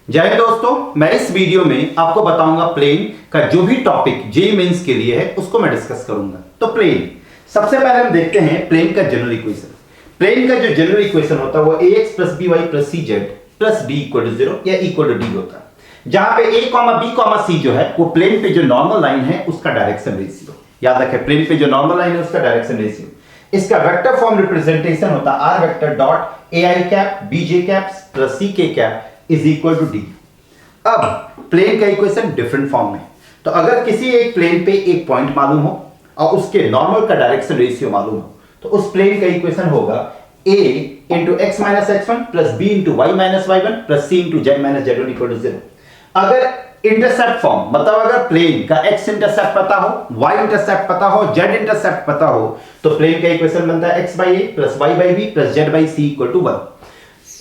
जय हिंद दोस्तों, मैं इस वीडियो में आपको बताऊंगा प्लेन का जो भी टॉपिक जेईई मेंस के लिए है उसको मैं डिस्कस करूंगा। तो प्लेन, सबसे पहले हम देखते हैं प्लेन का जनरल इक्वेशन। प्लेन का जो जनरल इक्वेशन होता है वो ax + by + cz + d = 0 या इक्वल टू d होता है, जहां पे a, b, c जो है वो प्लेन पे जो नॉर्मल लाइन है उसका डायरेक्शन रेशियो। याद रखें, प्लेन पे जो नॉर्मल लाइन है उसका डायरेक्शन रेशियो। इसका वेक्टर फॉर्म रिप्रेजेंटेशन होता है r vector dot ai cap bj cap + ck cap is equal to D. अब प्लेन का इक्वेशन डिफरेंट फॉर्म में, तो अगर किसी एक प्लेन पे एक पॉइंट मालूम हो और उसके नॉर्मल का डायरेक्शन रेशियो मालूम हो तो उस प्लेन का इक्वेशन होगा a × x - x1 + b × y - y1 + c × z - z1 = 0। अगर इंटरसेप्ट फॉर्म, मतलब अगर प्लेन का x इंटरसेप्ट पता हो, y इंटरसेप्ट पता हो, z इंटरसेप्ट पता हो तो प्लेन का इक्वेशन बनता है x/a + y/b + z/c = 1।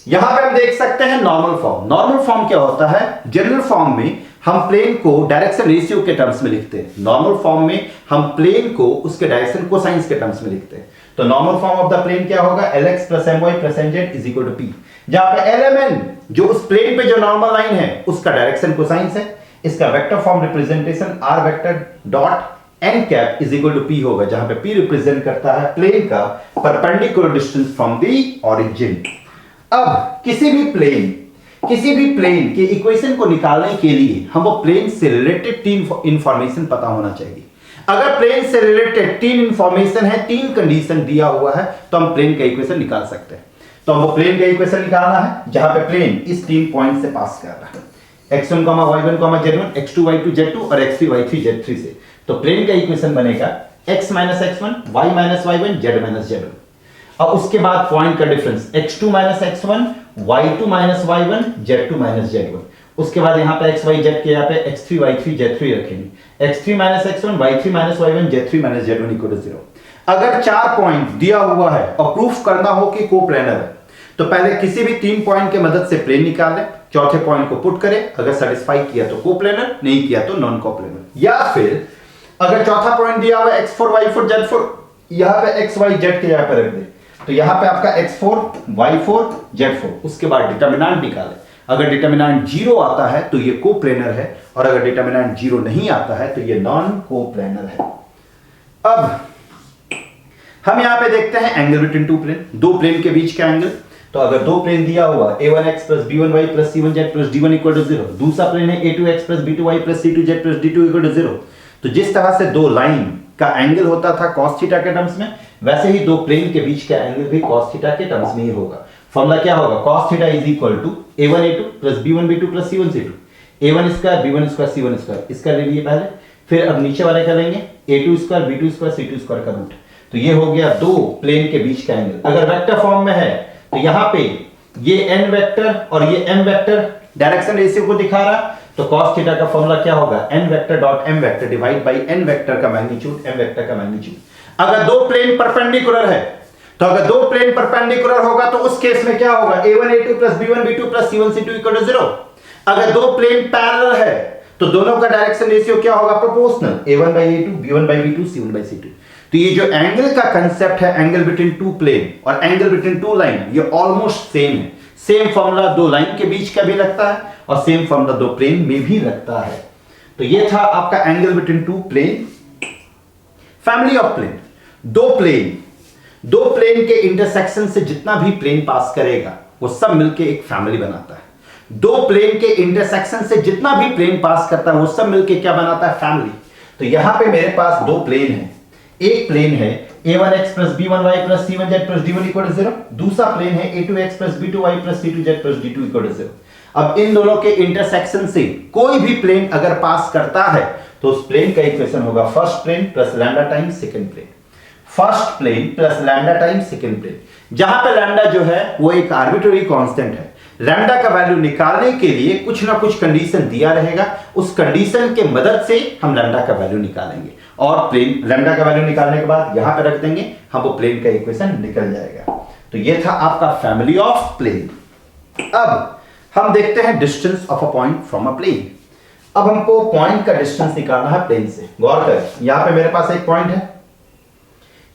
यहां पे हम देख सकते हैं नॉर्मल फॉर्म। नॉर्मल फॉर्म क्या होता है? जनरल फॉर्म में हम प्लेन को डायरेक्शन रेशियो के टर्म्स में लिखते हैं। नॉर्मल फॉर्म में हम प्लेन को उसके डायरेक्शन कोसाइंस के टर्म्स में लिखते हैं। तो normal form of the plane क्या होगा? lx + my + nz = p, जहां पे lmn जो उस प्लेन पे जो नॉर्मल लाइन है उसका डायरेक्शन कोसाइंस है। इसका vector form representation r vector dot n cap = p होगा, जहां पे p रिप्रेजेंट करता है प्लेन का perpendicular distance from the origin. अब किसी भी प्लेन के इक्वेशन को निकालने के लिए हम वो प्लेन से रिलेटेड तीन इंफॉर्मेशन पता होना चाहिए। अगर प्लेन से रिलेटेड तीन इंफॉर्मेशन है, तीन कंडीशन दिया हुआ है तो हम प्लेन का इक्वेशन निकाल सकते हैं। तो हमको प्लेन का इक्वेशन निकालना है जहां पे प्लेन इस तीन पॉइंट से पास कर रहा है, x1, y1, z1, x2, y2, z2 और x3, y3, z3 से। तो प्लेन का इक्वेशन बनेगा x - x1 y - y1 z - z1। अब उसके बाद पॉइंट का difference x2 - x1 y2 - y1 z2 - z1। उसके बाद यहां पे x y z के यहां पे x3 y3 z3 रखेंगे, x3 - x1 y3 - y1 z3 - z1 = 0। अगर चार पॉइंट दिया हुआ है और प्रूफ करना हो कि कोप्लेनर है तो पहले किसी भी तीन पॉइंट के मदद से प्लेन निकाल लें, चौथे पॉइंट को पुट करें, अगर सेटिस्फाई किया तो कोप्लेनर, नहीं किया तो नॉन कोप्लेनर। या फिर अगर चौथा पॉइंट दिया हुआ है x4 y4 z4, यहां पे x y z के यहां पे रख दे, तो यहां पे आपका x4 y4 z4। उसके बाद डिटरमिनेंट निकालें, अगर डिटरमिनेंट 0 आता है तो ये कोप्लेनर है और अगर डिटरमिनेंट 0 नहीं आता है तो ये नॉन कोप्लेनर है। अब हम यहां पे देखते हैं एंगल बिटवीन टू प्लेन, दो प्लेन के बीच का एंगल। तो अगर दो प्लेन दिया हुआ a1x + b1y + c1z + d1 = 0, दूसरा प्लेन है a2x + b2y + c2z + d2 = 0, तो जिस तरह से दो लाइन का एंगल होता था cos थीटा के टर्म्स में, वैसे ही दो प्लेन के बीच का एंगल भी cos थीटा के टर्म्स में ही होगा। फॉर्मूला क्या होगा? cos theta = a1a2 + b1b2 + c1c2, a1² b1² c1²। इसका ले लिए पहले, फिर अब नीचे वाले का लेंगे a2² b2² c2² का रूट। तो ये हो गया दो प्लेन के बीच का एंगल। अगर वेक्टर फॉर्म में है तो यहां पे ये n वेक्टर और ये m वेक्टर डायरेक्शन रेशियो को दिखा रहा, तो cos थीटा का फॉर्मूला क्या होगा? n vector dot m vector divide by n vector का मैग्नीट्यूड m वेक्टर का मैग्नीट्यूड। अगर दो प्लेन परपेंडिकुलर है तो अगर दो प्लेन परपेंडिकुलर होगा तो उस केस में क्या होगा? a1a2 + b1b2 + c1c2 = 0। अगर दो प्लेन पैरेलल है तो दोनों का डायरेक्शन रेशियो क्या होगा? Proportional, a1/a2 b1/b2 c1/c2। तो ये जो एंगल का कंसेप्ट है, एंगल बिटवीन टू प्लेन और एंगल बिटवीन टू लाइन, ये ऑलमोस्ट सेम है। सेम फॉर्मूला दो लाइन के बीच का भी लगता है और सेम फॉर्मूला दो प्लेन में भी लगता है। तो ये था आपका angle between two plane. Family of plane, दो प्लेन के इंटरसेक्शन से जितना भी प्लेन पास करेगा वो सब मिलके एक फैमिली बनाता है। दो प्लेन के इंटरसेक्शन से जितना भी प्लेन पास करता है वो सब मिलके क्या बनाता है? फैमिली। तो यहां पे मेरे पास दो प्लेन है, एक प्लेन है a1x + b1y + c1z + d1 = 0, दूसरा प्लेन है a2x + b2y + c2z + d2 = 0। अब इन दोनों के इंटरसेक्शन से कोई भी प्लेन अगर पास करता है तो उस प्लेन का इक्वेशन होगा first plane plus lambda times second plane. First plane plus lambda times second plane, जहां पे लैम्डा जो है वो एक आर्बिट्रेरी कांस्टेंट है। लैम्डा का वैल्यू निकालने के लिए कुछ ना कुछ कंडीशन दिया रहेगा, उस कंडीशन के मदद से हम लैम्डा का वैल्यू निकालेंगे और प्लेन लैम्डा का वैल्यू निकालने के बाद यहां पे रख देंगे, हम वो प्लेन का इक्वेशन निकल जाएगा। तो ये था आपका फैमिली ऑफ प्लेन। अब हम देखते हैं distance of a point from a plane. अब हमको पॉइंट का डिस्टेंस निकालना है प्लेन से। गौर करें, यहां पे मेरे पास एक पॉइंट है,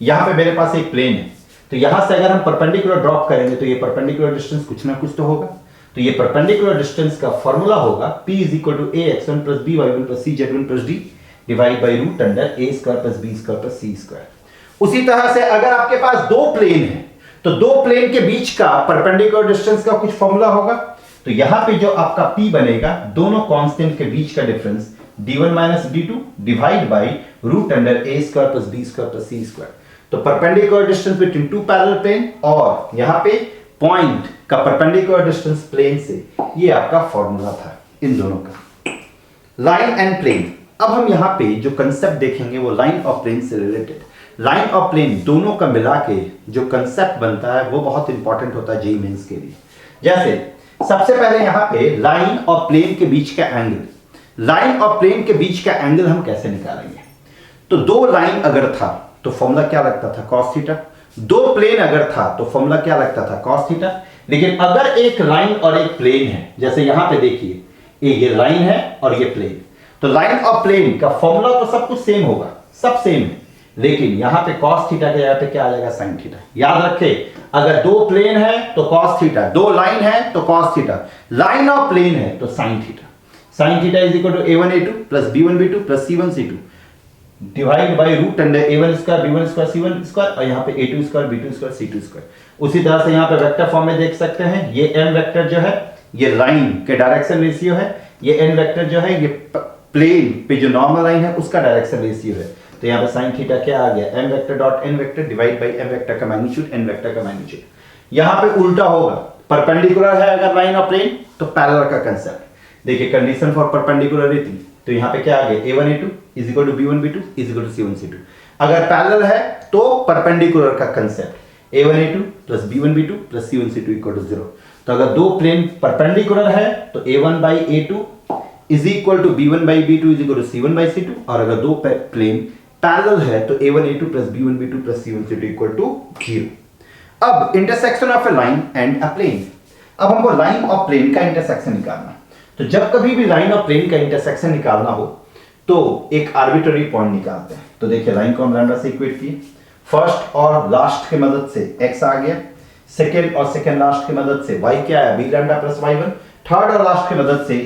यहां पे मेरे पास एक प्लेन है, तो यहां से अगर हम परपेंडिकुलर ड्रॉप करेंगे तो ये परपेंडिकुलर डिस्टेंस कुछ ना कुछ तो होगा। तो ये परपेंडिकुलर डिस्टेंस का फॉर्मूला होगा P is equal to A X one plus B Y one plus C Z one plus D divide by root under A square plus B square plus C square. उसी तरह से अगर आपके पास दो plane है तो दो प्लेन के बीच का परपेंडिकुलर डिस्टेंस का कुछ फॉर्मूला होगा। तो यहां पे जो आपका P बनेगा दोनों कांस्टेंट के बीच का difference d1 minus d2 divide by root under A square plus B square plus C square. तो perpendicular distance between two parallel plane और यहां पे पॉइंट का परपेंडिकुलर डिस्टेंस प्लेन से, ये आपका फॉर्मूला था इन दोनों का। लाइन एंड प्लेन, अब हम यहां पे जो कंसेप्ट देखेंगे वो लाइन और प्लेन से रिलेटेड। लाइन और प्लेन दोनों का मिला के जो कंसेप्ट बनता है वो बहुत इंपॉर्टेंट होता है जेईई मेंस के लिए। जैसे सबसे पहले यहां पे लाइन और प्लेन के बीच का एंगल, लाइन और प्लेन के बीच का एंगल हम कैसे निकालेंगे? तो दो लाइन अगर था तो फॉर्मूला क्या लगता था? Cos theta. दो प्लेन अगर था तो फॉर्मूला क्या लगता था? Cos theta. लेकिन अगर एक लाइन और एक प्लेन है, जैसे यहां पे देखिए ये लाइन है और ये प्लेन, तो लाइन और प्लेन का फॉर्मूला तो सब कुछ सेम होगा, सब सेम है, लेकिन यहां पे cos थीटा के जगह पे क्या आ जाएगा? sin theta. याद रखें, अगर दो प्लेन है तो cos थीटा, दो लाइन है तो cos थीटा, लाइन और प्लेन है तो sin theta. sin theta is equal to a1 a2 plus b1 b2 plus c1 c2 divide by root under a1 square b1 square c1 square और यहां पे a2 square b2 square c2 square. उसी तरह से यहां पे vector form में देख सकते हैं, ये m वेक्टर जो है ये लाइन के डायरेक्शन रेशियो है, ये n वेक्टर जो है ये प्लेन पे जो नॉर्मल लाइन है उसका डायरेक्शन रेशियो है। तो यहां पे sin थीटा क्या आ गया? m vector dot n vector divide by m vector का मैग्नीट्यूड n वेक्टर का मैग्नीट्यूड। यहां पे उल्टा होगा, परपेंडिकुलर है अगर लाइन और प्लेन तो पैरेलल का कंसेप्ट। देखिए कंडीशन फॉर परपेंडिकुलरिटी, तो यहां पे क्या आ गया? a1 a2 is equal to b1 b2 is equal to c1 c2। अगर पैरेलल है तो परपेंडिकुलर का concept a1 a2 plus b1 b2 plus c1 c2 equal to 0। तो अगर दो प्लेन परपेंडिकुलर है तो a1 by a2 is equal to b1 by b2 is equal to c1 by c2, और अगर दो प्लेन पैरेलल है तो a1 a2 plus b1 b2 plus c1 c2 equal to 0। अब intersection of a line and a plane, अब हमको line और plane का इंटरसेक्शन निकालना। तो जब कभी भी लाइन और प्लेन का इंटरसेक्शन निकालना हो तो एक आर्बिट्ररी पॉइंट निकालते हैं। तो देखिए लाइन को हम लैम्डा से इक्वेट किए, फर्स्ट और लास्ट की मदद से x आ गया, सेकेंड और सेकेंड लास्ट की मदद से y क्या आया? b lambda plus y1, third और लास्ट की मदद से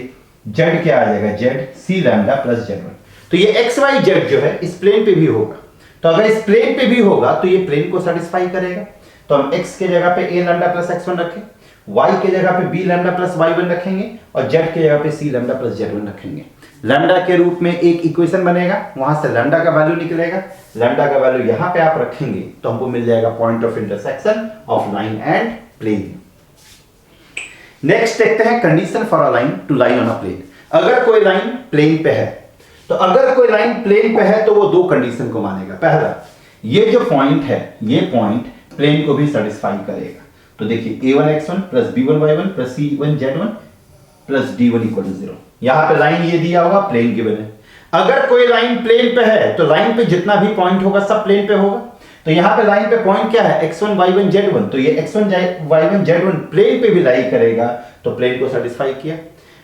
z क्या आ जाएगा? z c lambda plus z1। तो ये x y z जो है इस प्लेन पे भी होगा, तो अगर इस प्लेन पे भी होगा तो ये प्लेन को सेटिस्फाई करेगा। तो हम x के जगह पे a लैम्डा प्लस x1 रखें, y के जगह पे b लैम्डा प्लस y1 रखेंगे और z के जगह पे c लैम्डा प्लस z1 रखेंगे। लैम्डा के रूप में एक इक्वेशन बनेगा, वहां से लैम्डा का वैल्यू निकलेगा, लैम्डा का वैल्यू यहां पे आप रखेंगे तो हमको मिल जाएगा point of intersection of line and plane. Next देखते हैं condition for a line to line on a plane. अगर कोई लाइन प्लेन पे है, तो अगर कोई लाइन प्लेन पे है तो वो दो कंडीशन को मानेगा। पहला, ये जो पॉइंट है ये पॉइंट प्लेन को भी सेटिस्फाई करेगा। तो देखिए a1 x1 plus b1 y1 plus c1 z1 plus d1 equal to 0। यहां पे लाइन ये दिया होगा, प्लेन गिवन है। अगर कोई लाइन प्लेन पे है तो लाइन पे जितना भी पॉइंट होगा सब प्लेन पे होगा। तो यहां पे लाइन पे पॉइंट क्या है? x1 y1 z1, तो ये x1 y1 z1 प्लेन पे भी लाई करेगा, तो प्लेन को सेटिस्फाई किया।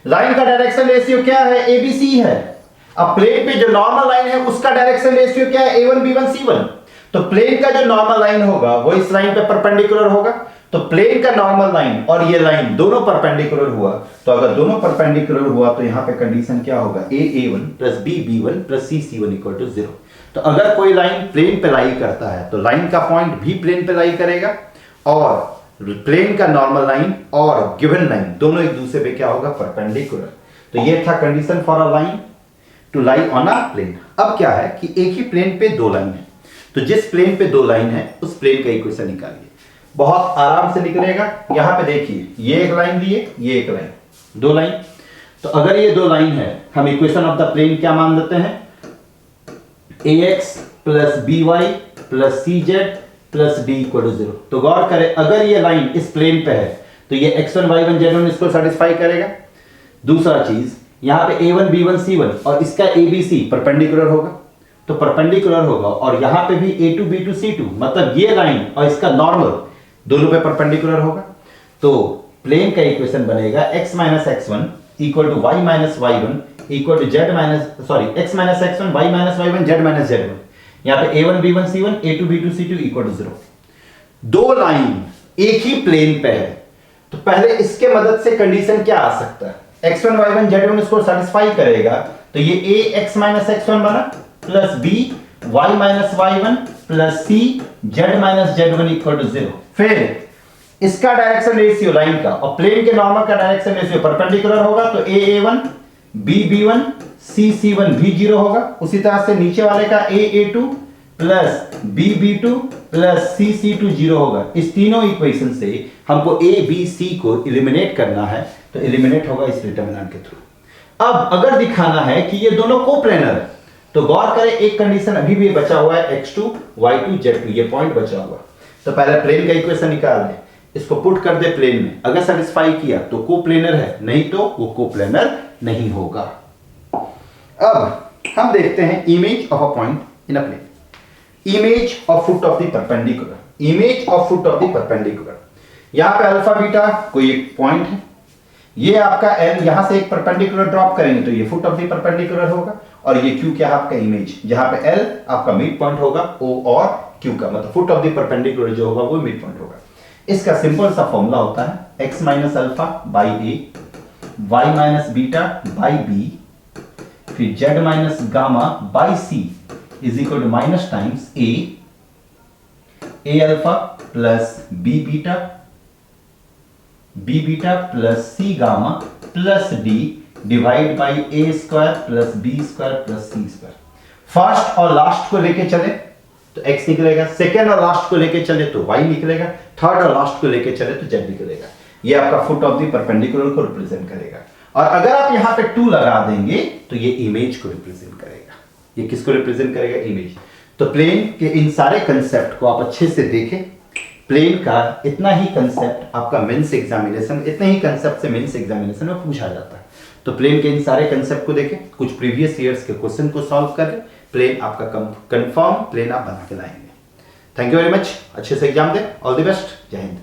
लाइन का डायरेक्शन रेशियो क्या है? abc है। अब प्लेन पे जो नॉर्मल लाइन है उसका डायरेक्शन रेशियो क्या है? a1 b1 c1। तो प्लेन का जो नॉर्मल लाइन होगा वो इस लाइन पे परपेंडिकुलर होगा। तो प्लेन का नॉर्मल लाइन और ये लाइन दोनों परपेंडिकुलर हुआ, तो अगर दोनों परपेंडिकुलर हुआ तो यहां पे कंडीशन क्या होगा? a1 plus b1 plus c1 equal to 0। तो अगर कोई लाइन प्लेन पे लाई करता है तो लाइन का पॉइंट भी प्लेन पे लाई करेगा और प्लेन का नॉर्मल लाइन और गिवन लाइन दोनों एक दूसरे पे क्या होगा? परपेंडिकुलर। तो ये था condition for a line to lie on a plane. अब क्या है कि एक ही प्लेन पे दो लाइन है, तो जिस प्लेन पे दो लाइन है उस प्लेन का इक्वेशन निकालिए, बहुत आराम से निकलेगा। यहां पे देखिए ये एक लाइन दी है, ये एक लाइन, दो लाइन। तो अगर ये दो लाइन है, हम इक्वेशन ऑफ द प्लेन क्या मान देते हैं? ax plus by plus cz plus d equal to 0। तो गौर करें, अगर ये लाइन इस प्लेन पे है तो ये x1 y1 z1 इसको सेटिस्फाई करेगा। दूसरा चीज, यहां पे a1 b1 c1 और इसका abc परपेंडिकुलर होगा, तो परपेंडिकुलर होगा, और यहां पे भी a2 b2 c2 मतलब ये लाइन और इसका नॉर्मल दोनों पे परपेंडिकुलर होगा। तो प्लेन का इक्वेशन बनेगा x minus x1 equal to y minus y1 equal to z minus x minus x1 y minus y1 z minus z1। यहां पे a1 b1 c1 a2 b2 c2 equal to 0। दो line एक ही plane पे है तो पहले इसके मदद से कंडीशन क्या आ सकता है, x1 y1 z1 इसको सेटिस्फाई करेगा तो ये a x माइनस x1 बना plus b y minus y1 plus c z minus z1 equal to 0। फिर इसका डायरेक्शन रेशियो लाइन का और प्लेन के नॉर्मल का डायरेक्शन रेशियो परपेंडिकुलर होगा तो a a1 b b1 c c1 भी 0 होगा। उसी तरह से नीचे वाले का a a2 plus b b2 plus c c2 0 होगा। इस तीनों इक्वेशन से हमको a b c को एलिमिनेट करना है तो एलिमिनेट होगा इस डिटरमिनेंट के थ्रू। अब अगर दिखाना है कि ये दोनों कोप्लेनर है तो गौर करें एक कंडीशन अभी भी बचा हुआ है x2 y2 z2 ये पॉइंट बचा हुआ। तो पहले प्लेन का इक्वेशन निकाल दे, इसको पुट कर दे प्लेन में, अगर सेटिस्फाई किया तो कोप्लेनर है, नहीं तो वो कोप्लेनर नहीं होगा। अब हम देखते हैं image of a point in a plane, image of foot of the perpendicular, image of foot of the perpendicular. यहां पे अल्फा बीटा कोई एक पॉइंट है, ये आपका L, यहां से एक परपेंडिकुलर ड्रॉप करेंगे तो ये फुट ऑफ द परपेंडिकुलर होगा और ये Q क्या है आपका इमेज, जहां पे L आपका मिड पॉइंट होगा O और Q का मतलब फुट ऑफ द परपेंडिकुलर जो होगा वो मिड पॉइंट होगा। इसका सिंपल सा फॉर्मूला होता है x minus alpha by a, y minus beta by b, फिर z minus gamma by c is equal to minus times a alpha plus b beta plus c gamma plus d divide by a square plus b square plus c square. First और last को लेके चले तो x निकलेगा, second और last को लेके चले तो y निकलेगा, थर्ड और लास्ट को लेके चले तो z निकलेगा। ये आपका फुट ऑफ द परपेंडिकुलर को रिप्रेजेंट करेगा। और अगर आप यहां पे 2 लगा देंगे तो ये इमेज को रिप्रेजेंट करेगा। ये किसको रिप्रेजेंट करेगा, इमेज। तो प्लेन के इन सारे कंसेप्ट को आप अच्छे से देखें। प्लेन का इतना ही कंसेप्ट आपका मेंस एग्जामिनेशन, इतने ही कंसेप्ट से मेंस एग्जामिनेशन में पूछा जाता है। तो प्लेन के इन सारे कंसेप्ट को देखें, कुछ प्रीवियस ईयर्स के क्वेश्चन को सॉल्व करें, प्लेन आपका कंफर्म प्लेन आप बना के लाएंगे। थैंक यू वेरी मच, अच्छे से एग्जाम दें, ऑल द बेस्ट, जय हिंद।